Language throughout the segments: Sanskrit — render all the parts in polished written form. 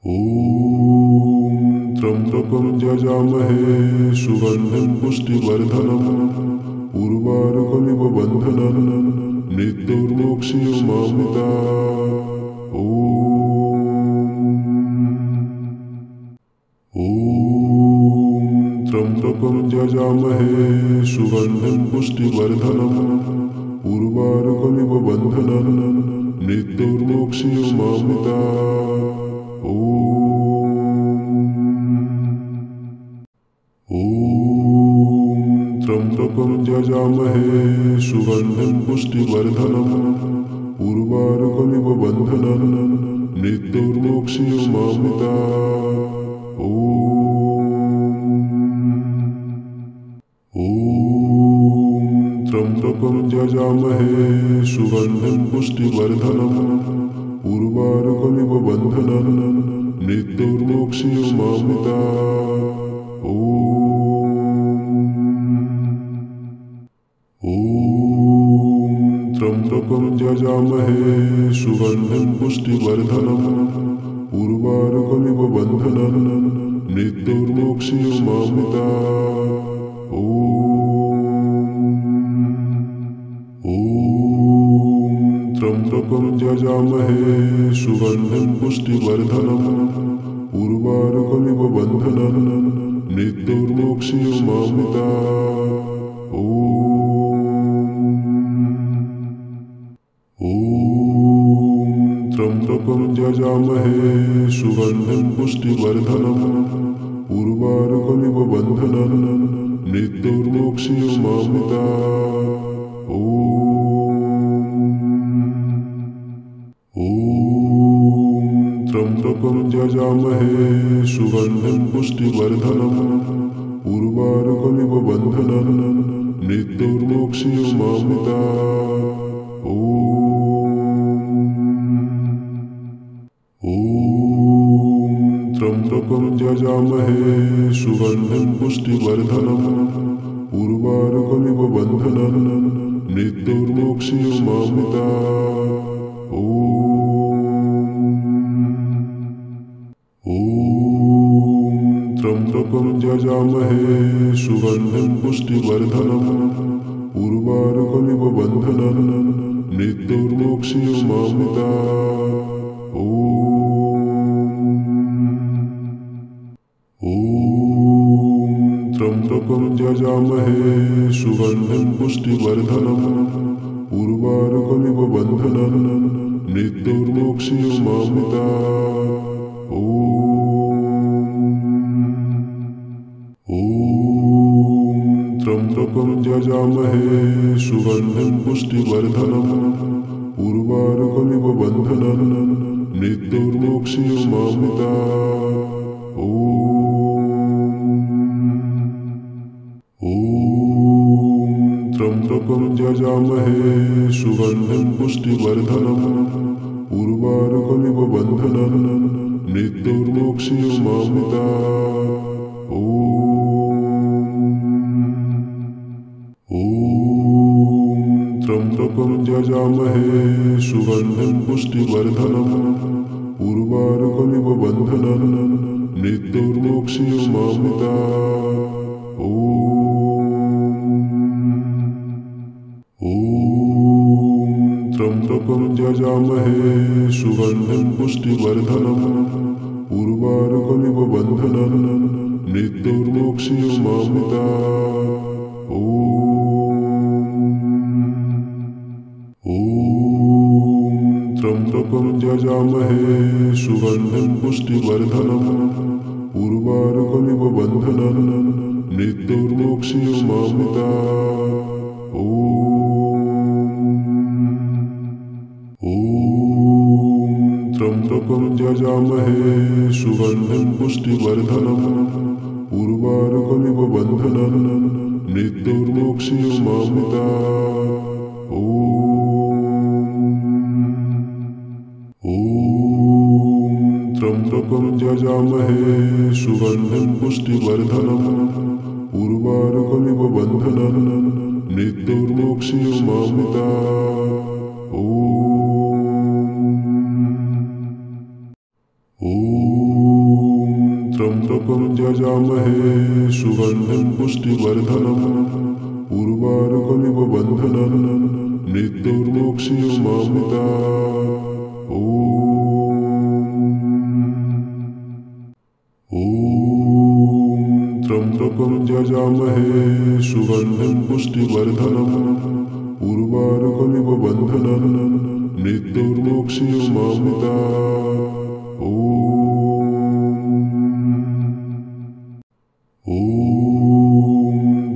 ॐ त्र्यम्बकं यजामहे सुगन्धिं पुष्टिवर्धनम् उर्वारुकमिव बन्धनम् मृत्युर्मोक्षयमामृतात्। ॐ त्र्यम्बकं यजामहे सुगन्धिं पुष्टिवर्धनम् उर्वारुकमिव बन्धनम् मृत्युर्मोक्षयमामृतात्। ॐ त्र्यम्बकं यजामहे सुगन्धिं पुष्टिवर्धनम् उर्वारुकमिव बन्धनम् मृत्युर्मोक्षयमामृतात्। ॐ त्र्यम्बकं यजामहे सुगन्धिं पुष्टिवर्धनम् उर्वारुकमिव बन्धनम् मृत्युर्मोक्षयमामृतात्। ॐ त्र्यम्बकं यजामहे सुगन्धिं पुष्टिवर्धनम् उर्वारुकमिव बन्धनम् मृत्युर्मोक्षयमामृतात्। ॐ त्र्यम्बकं यजामहे सुगन्धिं पुष्टिवर्धनम् उर्वारुकमिव बन्धनम् मृत्युर्मोक्षयमामृतात्। ॐ त्र्यम्बकं यजामहे सुगन्धिं पुष्टिवर्धनम् उर्वारुकमिव बन्धनम् मृत्युर्मोक्षयमामृतात्। ॐ त्र्यम्बकं यजामहे सुगन्धिं पुष्टिवर्धनम् उर्वारुकमिव बन्धनम् मृत्युर्मोक्षयमामृतात्। ॐ त्र्यम्बकं यजामहे सुगन्धिं पुष्टिवर्धनम् उर्वारुकमिव बन्धनम् मृत्युर्मोक्षयमामृतात्। ॐ त्र्यम्बकं यजामहे सुगन्धिं पुष्टिवर्धनम् उर्वारुकमिव बन्धनम् मृत्युर्मोक्षयमामृतात्। ॐ त्र्यम्बकं यजामहे सुगन्धिं पुष्टिवर्धनम् उर्वारुकमिव बन्धनम् मृत्युर्मोक्षयमामृतात्। ॐ त्र्यम्बकं यजामहे सुगन्धिं पुष्टिवर्धनम् उर्वारुकमिव बन्धनम् मृत्युर्मोक्षयमामृतात्। ॐ त्र्यम्बकं यजामहे सुगन्धिं पुष्टिवर्धनम् उर्वारुकमिव बन्धनम् मृत्युर्मोक्षयमामृतात्। ॐ त्र्यम्बकं यजामहे सुगन्धिं पुष्टिवर्धनम् उर्वारुकमिव बन्धनम् मृत्युर्मोक्षयमामृतात्। ॐ त्र्यम्बकं यजामहे सुगन्धिं पुष्टिवर्धनम् उर्वारुकमिव बन्धनम् मृत्युर्मोक्षयमामृतात्। ॐ त्र्यम्बकं यजामहे सुगन्धिं पुष्टिवर्धनम् उर्वारुकमिव बन्धनम् मृत्युर्मोक्षयमामृतात्। ॐ त्र्यम्बकं यजामहे सुगन्धिं पुष्टिवर्धनम् उर्वारुकमिव बन्धनम् मृत्युर्मोक्षयमामृतात्। ॐ त्र्यम्बकं यजामहे सुगन्धिं पुष्टिवर्धनम् उर्वारुकमिव बन्धनम् मृत्युर्मोक्षयमामृतात्। ॐ त्र्यम्बकं यजामहे सुगन्धिं पुष्टिवर्धनम् उर्वारुकमिव बन्धनम् मृत्युर्मोक्षयमामृतात्। ॐ त्र्यम्बकं यजामहे सुगन्धिं पुष्टिवर्धनम् उर्वारुकमिव बन्धनम् मृत्युर्मोक्षयमामृतात्। ॐ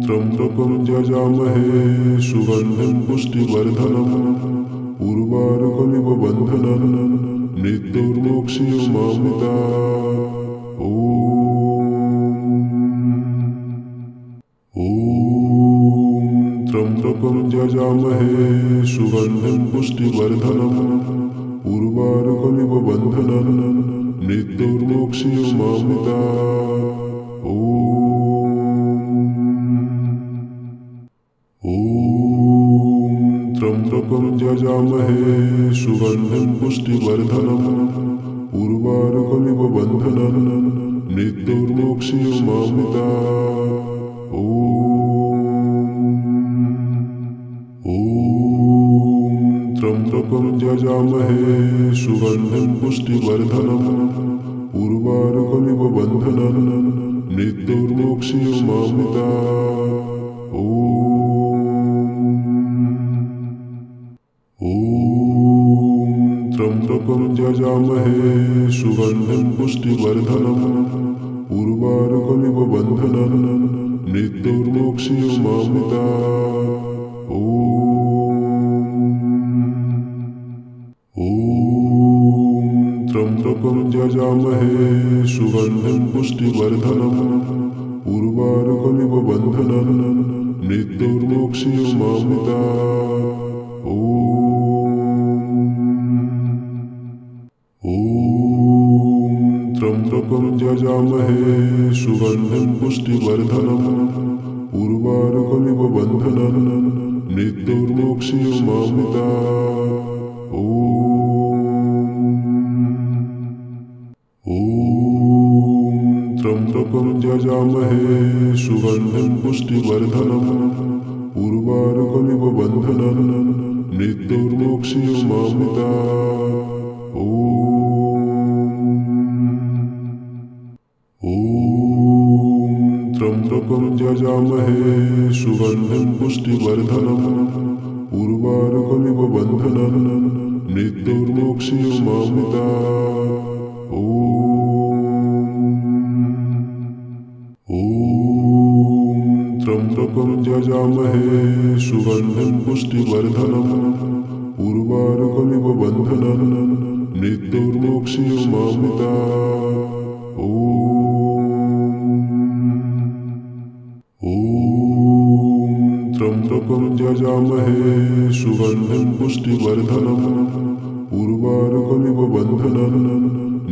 त्र्यम्बकं यजामहे सुगन्धिं पुष्टिवर्धनम् उर्वारुकमिव बन्धनम् मृत्युर्मोक्षयमामृतात्। ॐ त्र्यम्बकं यजामहे सुगन्धिं पुष्टिवर्धनम् उर्वारुकमिव बन्धनम् मृत्युर्मोक्षयमामृतात्। ॐ त्र्यम्बकं यजामहे सुगन्धिं पुष्टिवर्धनम् उर्वारुकमिव बन्धनम् मृत्युर्मोक्षयमामृतात्। ॐ त्र्यम्बकं यजामहे सुगन्धिं पुष्टिवर्धनम् उर्वारुकमिव बन्धनम् मृत्युर्मोक्षयमामृतात्। ॐ त्र्यम्बकं यजामहे सुगन्धिं पुष्टिवर्धनम् उर्वारुकमिव बन्धनम् मृत्युर्मोक्षयमामृतात्। ॐ त्र्यम्बकं यजामहे सुगन्धिं पुष्टिवर्धनम् उर्वारुकमिव बन्धनम् मृत्युर्मोक्षयमामृतात्। ॐ त्र्यम्बकं यजामहे सुगन्धिं पुष्टिवर्धनम् उर्वारुकमिव बन्धनम् मृत्युर्मोक्षयमामृतात्। ॐ त्र्यम्बकं यजामहे सुगन्धिं पुष्टिवर्धनम् उर्वारुकमिव बन्धनम् मृत्युर्मोक्षयमामृतात्। ॐ त्र्यम्बकं यजामहे सुगन्धिं पुष्टिवर्धनम् उर्वारुकमिव बन्धनम् मृत्युर्मोक्षयमामृतात्। ॐ त्र्यम्बकं यजामहे सुगन्धिं पुष्टिवर्धनम् उर्वारुकमिव बन्धनम् मृत्युर्मोक्षयमामृतात्। ॐ त्र्यम्बकं यजामहे सुगन्धिं पुष्टिवर्धनम् उर्वारुकमिव बन्धनम्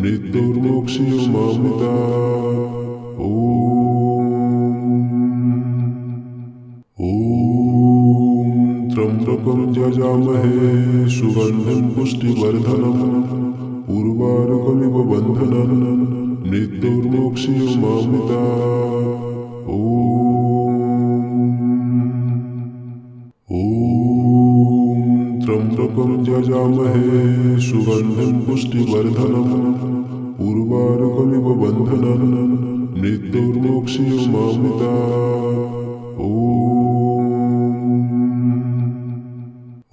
मृत्युर्मोक्षयमामृतात्। ॐ त्र्यम्बकं यजामहे सुगन्धिं पुष्टिवर्धनम् उर्वारुकमिव बन्धनम् मृत्युर्मोक्षयमामृतात्। ॐ त्र्यम्बकं यजामहे सुगन्धिं पुष्टिवर्धनम् उर्वारुकमिव बन्धनम् मृत्युर्मोक्षयमामृतात्। ॐ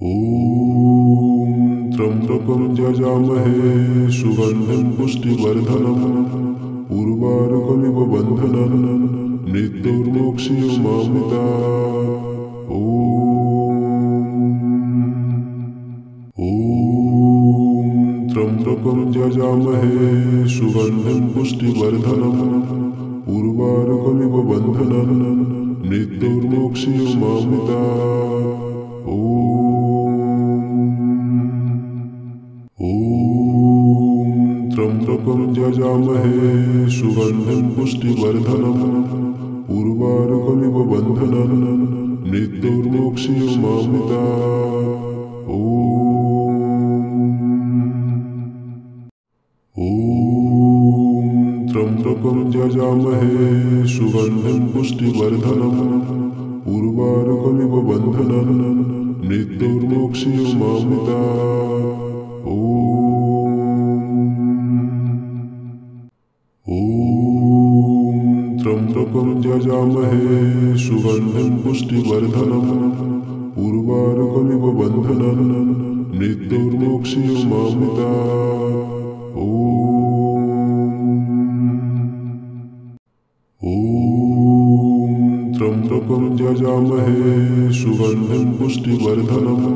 त्र्यम्बकं यजामहे सुगन्धिं पुष्टिवर्धनम् उर्वारुकमिव बन्धनम् मृत्युर्मोक्षयमामृतात्। ॐ त्र्यम्बकं यजामहे सुगन्धिं पुष्टिवर्धनम् उर्वारुकमिव बन्धनम् मृत्युर्मोक्षयमामृतात्। ॐ त्र्यम्बकं यजामहे सुगन्धिं पुष्टिवर्धनम् उर्वारुकमिव बन्धनम् मृत्युर्मोक्षयमामृतात्। ॐ त्र्यम्बकं यजामहे सुगन्धिं पुष्टिवर्धनम् उर्वारुकमिव बन्धनान् मृत्युर्मोक्षयमामृतात्। ॐ त्र्यम्बकं यजामहे सुगन्धिं पुष्टिवर्धनम् उर्वारुकमिव बन्धनान् मृत्युर्मोक्षयमामृतात्। ॐ त्र्यम्बकं यजामहे सुगन्धिं पुष्टिवर्धनम्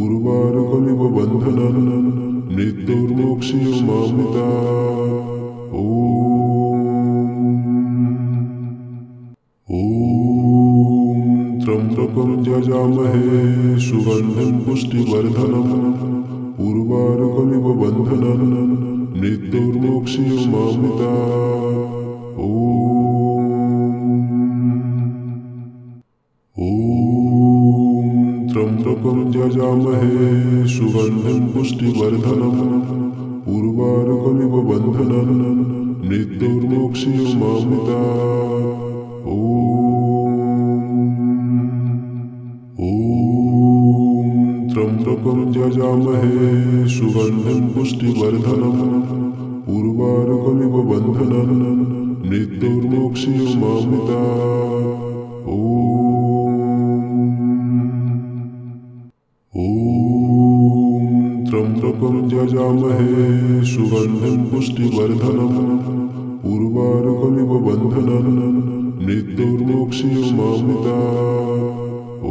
उर्वारुकमिव बन्धनान् मृत्युर्मोक्षयमामृतात्। ॐ त्र्यम्बकं यजामहे सुगन्धिं पुष्टिवर्धनम् उर्वारुकमिव बन्धनान् मृत्युर्मोक्षयमामृतात्। ॐ त्र्यम्बकं यजामहे सुगन्धिं पुष्टिवर्धनम् उर्वारुकमिव बन्धनान् मृत्युर्मोक्षयमामृतात्। ॐ त्र्यम्बकं यजामहे सुगन्धिं पुष्टिवर्धनम् उर्वारुकमिव बन्धनान् मृत्युर्मोक्षयमामृतात्। ॐ त्र्यम्बकं यजामहे सुगन्धिं पुष्टिवर्धनम् उर्वारुकमिव बन्धनान् मृत्युर्मोक्षयमामृतात्। ॐ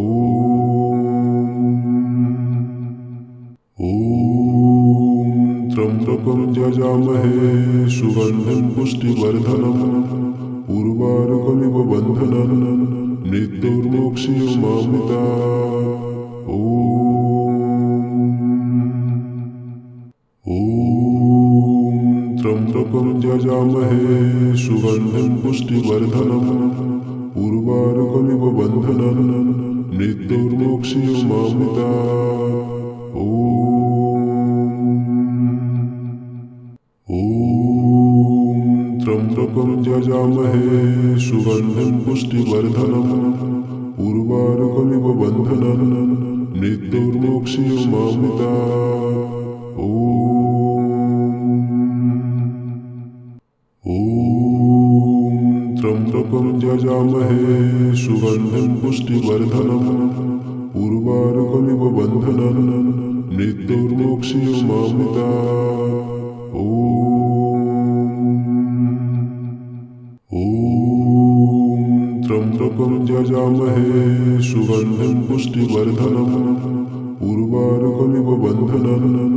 त्र्यम्बकं यजामहे सुगन्धिं पुष्टिवर्धनम् उर्वारुकमिव बन्धनान् मृत्युर्मोक्षयमामृतात्। ॐ त्र्यम्बकं यजामहे सुगन्धिं पुष्टिवर्धनम् उर्वारुकमिव बन्धनान् मृत्युर्मोक्षयमामृतात्। ॐ त्र्यम्बकं यजामहे सुगन्धिं पुष्टिवर्धनम् उर्वारुकमिव बन्धनान् मृत्युर्मोक्षयमामृतात्। ॐ त्र्यम्बकं यजामहे सुगन्धिं पुष्टिवर्धनम् उर्वारुकमिव बन्धनान् मृत्युर्मोक्षयमामृतात्। ॐ त्र्यम्बकं यजामहे सुगन्धिं पुष्टिवर्धनम् उर्वारुकमिव बन्धनान् मृत्युर्मोक्षयमामृतात्। ॐ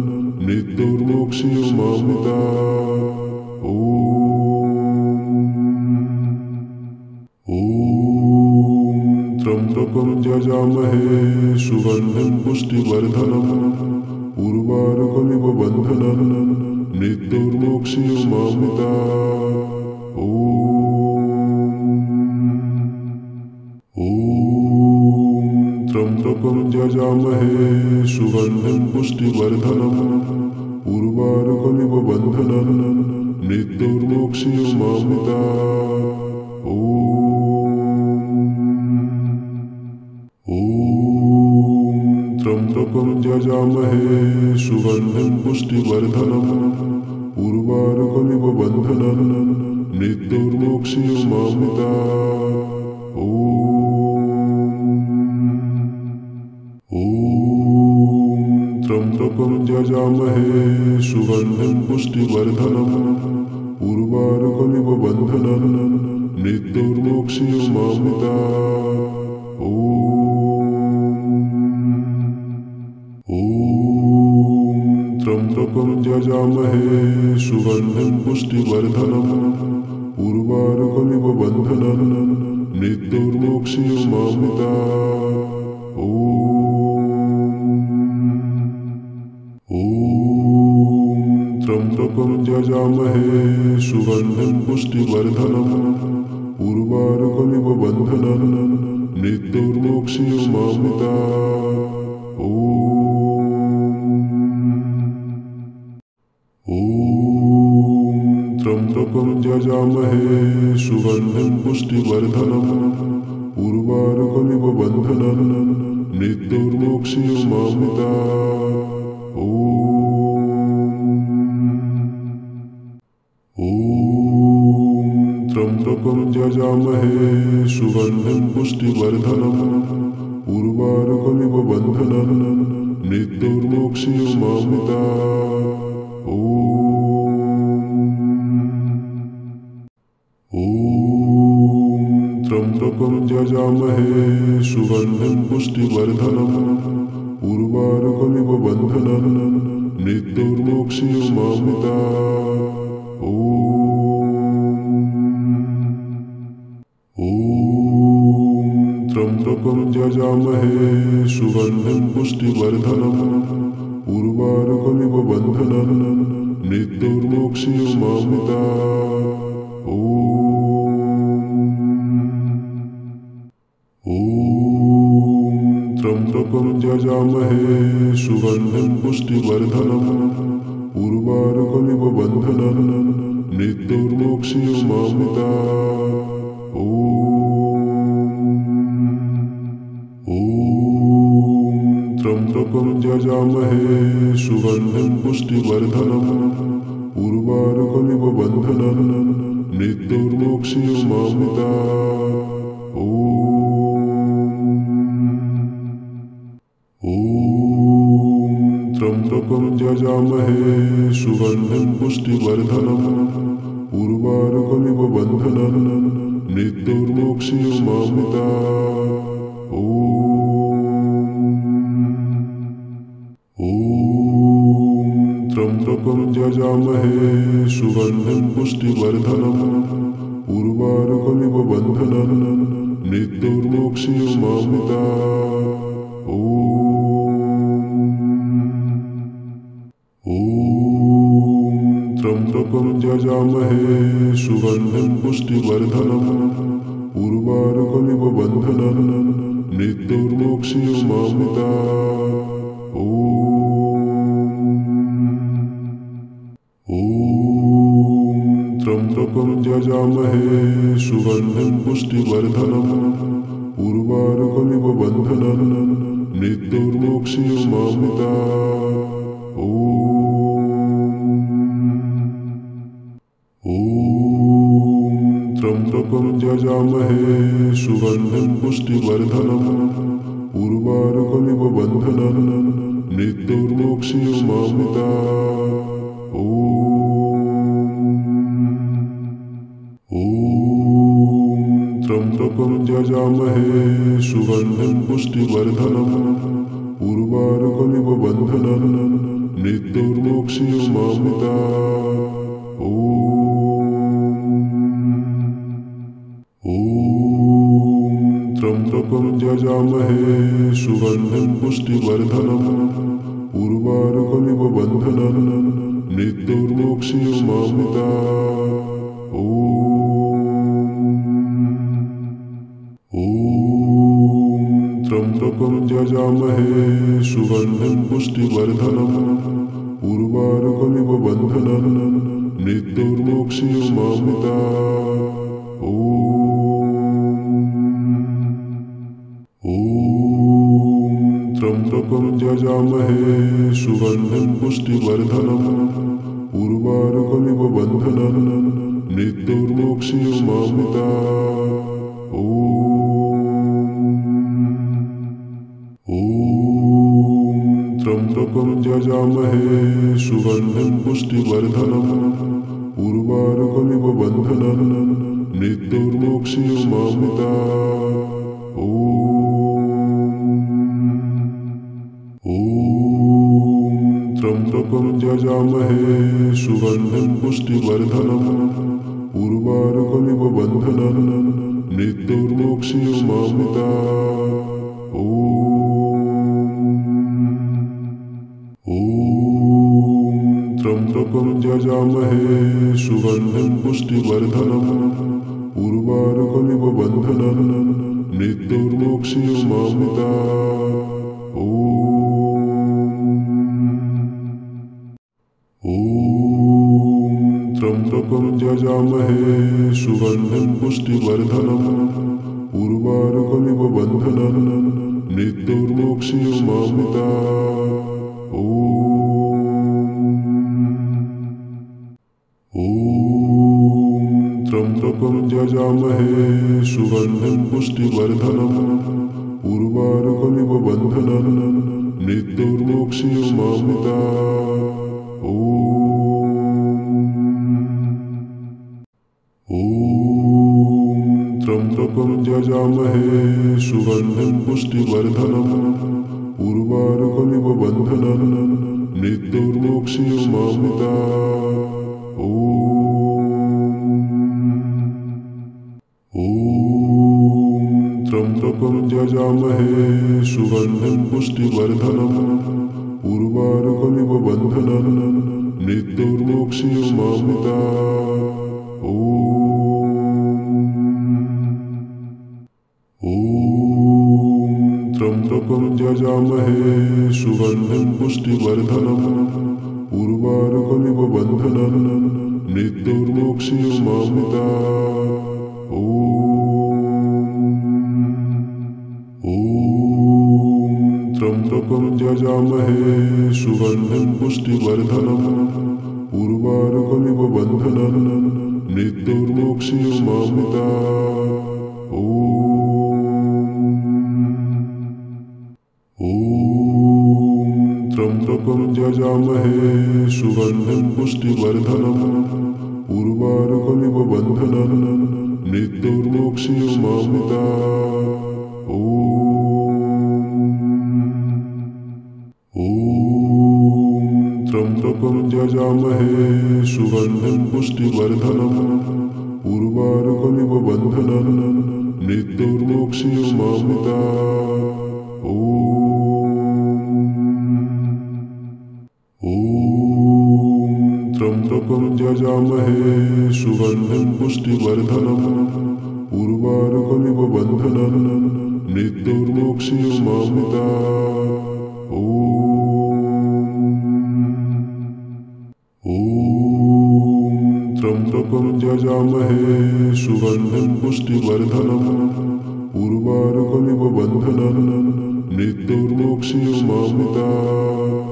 त्र्यम्बकं यजामहे सुगन्धिं पुष्टिवर्धनम् उर्वारुकमिव बन्धनान् मृत्युर्मोक्षयमामृतात्। ॐ त्र्यम्बकं यजामहे सुगन्धिं पुष्टिवर्धनम् उर्वारुकमिव बन्धनान् मृत्युर्मोक्षयमामृतात्। ॐ त्र्यम्बकं यजामहे सुगन्धिं पुष्टिवर्धनम् उर्वारुकमिव बन्धनान् मृत्युर्मोक्षयमामृतात्। ॐ त्र्यम्बकं यजामहे सुगन्धिं पुष्टिवर्धनम् उर्वारुकमिव बन्धनान् मृत्युर्मोक्षयमामृतात्। ॐ त्र्यम्बकं यजामहे सुगन्धिं पुष्टिवर्धनम् उर्वारुकमिव बन्धनान् मृत्युर्मोक्षयमामृतात्। ॐ त्र्यम्बकं यजामहे सुगन्धिं पुष्टिवर्धनम् उर्वारुकमिव बन्धनान् मृत्युर्मोक्षयमामृतात्। ॐ त्र्यम्बकं यजामहे सुगन्धिं पुष्टिवर्धनम् उर्वारुकमिव बन्धनान् मृत्युर्मोक्षयमामृतात्। ॐ त्र्यम्बकं यजामहे सुगन्धिं पुष्टिवर्धनम् उर्वारुकमिव बन्धनान् मृत्युर्मोक्षयमामृतात्। ॐ त्र्यम्बकं यजामहे सुगन्धिं पुष्टिवर्धनम् उर्वारुकमिव बन्धनान् मृत्युर्मोक्षयमामृतात्। ॐ त्र्यम्बकं यजामहे सुगन्धिं पुष्टिवर्धनम् उर्वारुकमिव बन्धनान् मृत्युर्मोक्षयमामृतात्। ॐ त्र्यम्बकं यजामहे सुगन्धिं पुष्टिवर्धनम् उर्वारुकमिव बन्धनान् मृत्युर्मोक्षयमामृतात्। ॐ त्र्यम्बकं यजामहे सुगन्धिं पुष्टिवर्धनम् उर्वारुकमिव बन्धनान् मृत्युर्मोक्षयमामृतात्। ॐ त्र्यम्बकं यजामहे सुगन्धिं पुष्टिवर्धनम् उर्वारुकमिव बन्धनान् मृत्युर्मोक्षयमामृतात्। ॐ त्र्यम्बकं यजामहे सुगन्धिं पुष्टिवर्धनम् उर्वारुकमिव बन्धनान् मृत्युर्मोक्षयमामृतात्। ॐ त्र्यम्बकं यजामहे सुगन्धिं पुष्टिवर्धनम् उर्वारुकमिव बन्धनान् मृत्युर्मोक्षयमामृतात्। ॐ त्र्यम्बकं यजामहे सुगन्धिं पुष्टिवर्धनम् उर्वारुकमिव बन्धनान् मृत्युर्मोक्षयमामृतात्। ॐ त्र्यम्बकं यजामहे सुगन्धिं पुष्टिवर्धनम् उर्वारुकमिव बन्धनान् मृत्युर्मोक्षयमामृतात्। ॐ त्र्यम्बकं यजामहे सुगन्धिं पुष्टिवर्धनम् उर्वारुकमिव बन्धनान् मृत्युर्मोक्षयमामृतात्। ॐ त्र्यम्बकं यजामहे सुगन्धिं पुष्टिवर्धनम् उर्वारुकमिव बन्धनान् मृत्युर्मोक्षयमामृतात्। ॐ त्र्यम्बकं यजामहे सुगन्धिं पुष्टिवर्धनम् उर्वारुकमिव बन्धनान् मृत्युर्मोक्षयमामृतात्। ॐ त्र्यम्बकं यजामहे सुगन्धिं पुष्टिवर्धनम् उर्वारुकमिव बन्धनान् मृत्युर्मोक्षयमामृतात्। ॐ त्र्यम्बकं यजामहे सुगन्धिं पुष्टिवर्धनम् उर्वारुकमिव बन्धनान् मृत्युर्मोक्षयमामृतात्। ॐ त्र्यम्बकं यजामहे सुगन्धिं पुष्टिवर्धनम् उर्वारुकमिव बन्धनान् मृत्युर्मोक्षयमामृतात्। ॐ त्र्यम्बकं यजामहे सुगन्धिं पुष्टिवर्धनम् उर्वारुकमिव बन्धनान् मृत्युर्मोक्षयमामृतात्। ॐ त्र्यम्बकं यजामहे सुगन्धिं पुष्टिवर्धनम् उर्वारुकमिव बन्धनम् मृत्युर्मोक्षयमामृतात्। ॐ त्र्यम्बकं यजामहे सुगन्धिं पुष्टिवर्धनम् उर्वारुकमिव बन्धनम् मृत्युर्मोक्षयमामृतात्। त्र्यम्बकं यजामहे सुगन्धिं पुष्टिवर्धनम् उर्वारुकमिव बन्धनम् मृत्युर्मोक्षयमामृतात्। त्र्यम्बकं यजामहे सुगन्धिं पुष्टिवर्धनम् उर्वारुकमिव बन्धनम् मृत्युर्मोक्षयमामृतात्। त्र्यम्बकं यजामहे सुगन्धिं पुष्टिवर्धनम् उर्वारुकमिव बन्धनम् मृत्युर्मोक्षयमामृतात्। त्र्यम्बकं यजामहे सुगन्धिं पुष्टिवर्धनम् उर्वारुकमिव बन्धनम् मृत्युर्मोक्षयमामृतात्। त्र्यम्बकं यजामहे सुगन्धिं पुष्टिवर्धनम् उर्वारुकमिव बन्धनम् मृत्युर्मोक्षयमामृतात्। त्र्यम्बकं यजामहे सुगन्धिं पुष्टिवर्धनम् उर्वारुकमिव बन्धनम् मृत्युर्मोक्षयमामृतात्। त्र्यम्बकं यजामहे सुगन्धिं पुष्टिवर्धनम् उर्वारुकमिव बन्धनम् मृत्युर्मोक्षयमामृतात्। त्र्यम्बकं यजामहे सुगन्धिं पुष्टिवर्धनम् उर्वारुकमिव बन्धनम् मृत्युर्मोक्षयमामृतात्।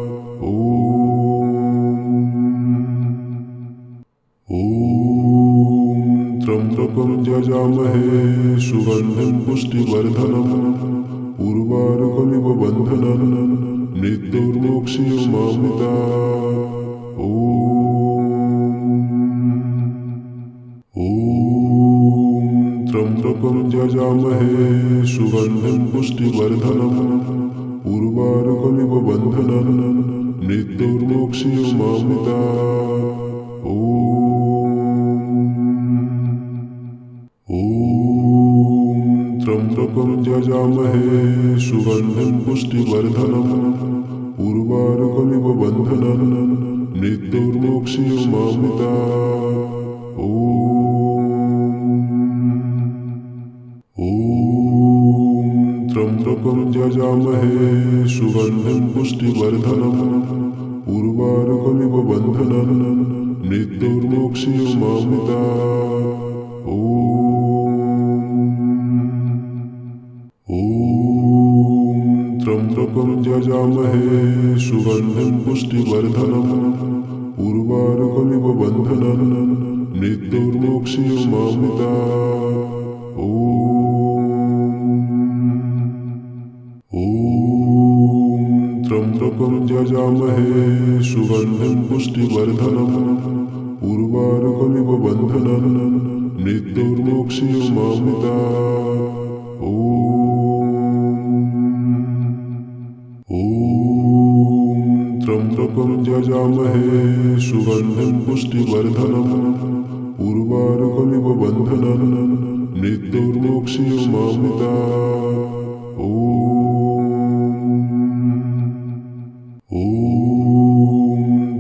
त्र्यम्बकं यजामहे सुगन्धिं पुष्टिवर्धनम् उर्वारुकमिव बन्धनम् मृत्युर्मोक्षयमामृतात्। त्र्यम्बकं यजामहे सुगन्धिं पुष्टिवर्धनम् उर्वारुकमिव बन्धनम् मृत्युर्मोक्षयमामृतात्। त्र्यम्बकं यजामहे सुगन्धिं पुष्टिवर्धनम् उर्वारुकमिव बन्धनम् मृत्युर्मोक्षयमामृतात्। त्र्यम्बकं यजामहे सुगन्धिं पुष्टिवर्धनम् उर्वारुकमिव बन्धनम् मृत्युर्मोक्षयमामृतात्। त्र्यम्बकं यजामहे सुगन्धिं पुष्टिवर्धनम् उर्वारुकमिव बन्धनम् मृत्युर्मोक्षयमामृतात्। त्र्यम्बकं यजामहे सुगन्धिं पुष्टिवर्धनम् उर्वारुकमिव बन्धनम् मृत्युर्मोक्षयमामृतात्। त्र्यम्बकं यजामहे सुगन्धिं पुष्टिवर्धनम् उर्वारुकमिव बन्धनम् मृत्युर्मोक्षयमामृतात्।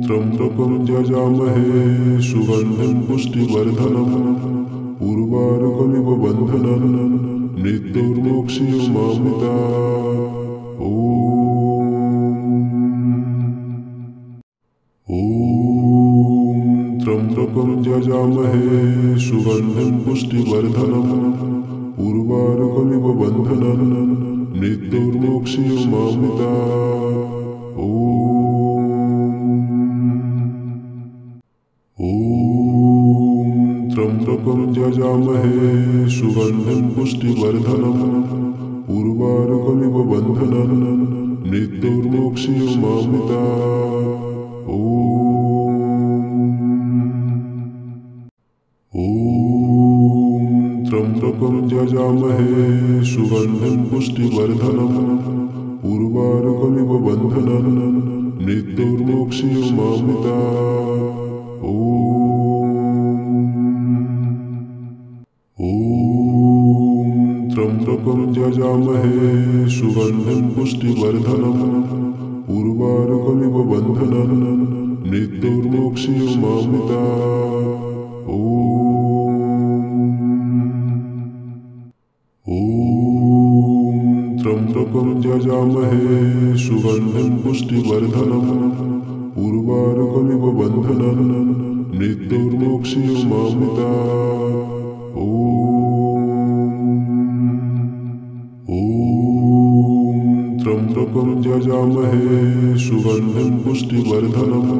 त्र्यम्बकं यजामहे सुगन्धिं पुष्टिवर्धनम् उर्वारुकमिव बन्धनम् मृत्युर्मोक्षयमामृतात्। त्र्यम्बकं त्र्यम्बकं यजामहे सुगन्धिं पुष्टिवर्धनम् उर्वारुकमिव बन्धनान् मृत्युर्मोक्षयमामृतात्। ॐ त्र्यम्बकं यजामहे सुगन्धिं पुष्टिवर्धनम् उर्वारुकमिव बन्धनान् मृत्युर्मोक्षयमामृतात्। ॐ त्र्यम्बकं यजामहे सुगन्धिं पुष्टिवर्धनम् उर्वारुकमिव बन्धनान् मृत्युर्मोक्षयमामृतात्। ॐ त्र्यम्बकं यजामहे सुगन्धिं पुष्टिवर्धनम् उर्वारुकमिव बन्धनान् मृत्युर्मोक्षयमामृतात्। ॐ त्र्यम्बकं यजामहे सुगन्धिं पुष्टिवर्धनम् उर्वारुकमिव बन्धनान् मृत्युर्मोक्षयमामृतात्। ॐ त्र्यम्बकं यजामहे सुगन्धिं पुष्टिवर्धनम्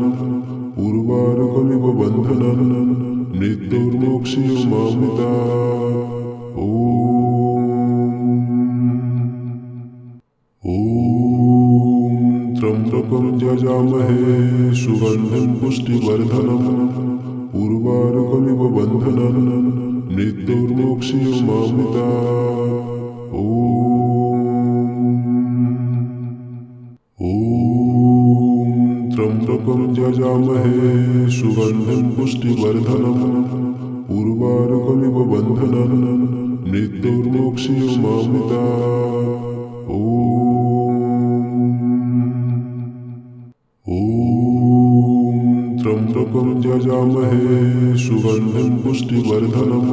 उर्वारुकमिव बन्धनान् मृत्युर्मोक्षयमामृतात्। ॐ त्र्यम्बकं यजामहे सुगन्धिं पुष्टिवर्धनम् उर्वारुकमिव बन्धनान् मृत्युर्मोक्षयमामृतात्। ॐ त्र्यम्बकं यजामहे सुगन्धिं पुष्टिवर्धनम् उर्वारुकमिव बन्धनान् मृत्युर्मोक्षयमामृतात्। ॐ त्र्यम्बकं यजामहे सुगन्धिं पुष्टिवर्धनम्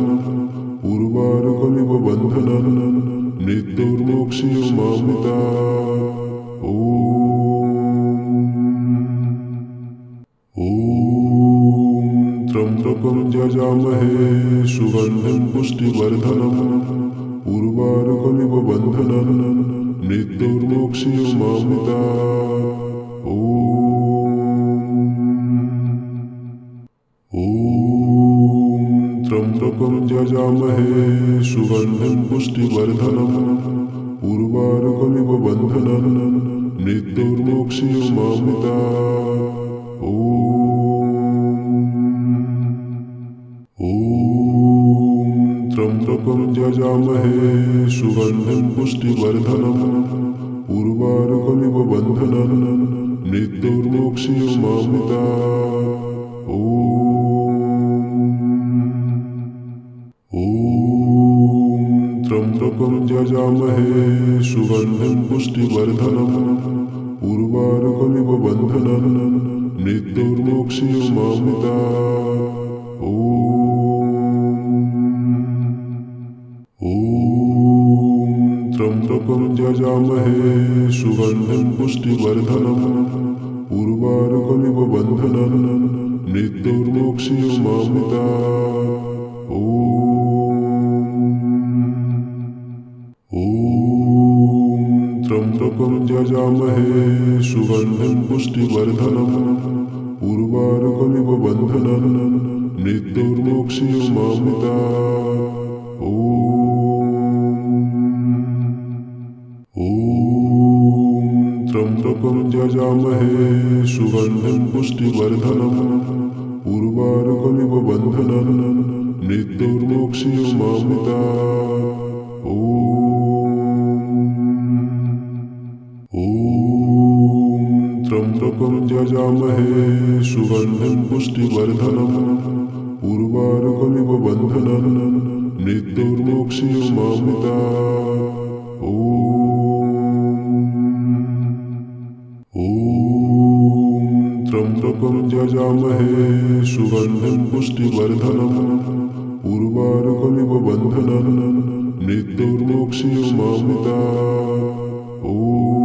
उर्वारुकमिव बन्धनान् मृत्युर्मोक्षयमामृतात्। ॐ त्र्यम्बकं यजामहे सुगन्धिं पुष्टिवर्धनम् उर्वारुकमिव बन्धनान् मृत्युर्मोक्षयमामृतात्। ॐ त्र्यम्बकं यजामहे सुगन्धिं पुष्टिवर्धनम् उर्वारुकमिव बन्धनान् मृत्युर्मोक्षयमामृतात्। ॐ त्र्यम्बकं यजामहे सुगन्धिं पुष्टिवर्धनम् उर्वारुकमिव बन्धनान् मृत्युर्मोक्षयमामृतात्। ॐ त्र्यम्बकं यजामहे सुगन्धिं पुष्टिवर्धनम् उर्वारुकमिव बन्धनान् मृत्युर्मोक्षयमामृतात्। ॐ त्र्यम्बकं यजामहे सुगन्धिं पुष्टिवर्धनम् उर्वारुकमिव बन्धनान् मृत्युर्मोक्षयमामृतात्। ॐ त्र्यम्बकं यजामहे सुगन्धिं पुष्टिवर्धनम् उर्वारुकमिव बन्धनान् मृत्युर्मोक्षयमामृतात्। ॐ त्र्यम्बकं यजामहे सुगन्धिं पुष्टिवर्धनम् उर्वारुकमिव बन्धनान् मृत्युर्मोक्षयमामृतात्। ॐ त्र्यम्बकं यजामहे सुगन्धिं पुष्टिवर्धनम् उर्वारुकमिव बन्धनान् मृत्युर्मोक्षयमामृतात्। ॐ त्र्यम्बकं यजामहे सुगन्धिं पुष्टिवर्धनम् उर्वारुकमिव बन्धनान् मृत्युर्मोक्षयमामृतात्।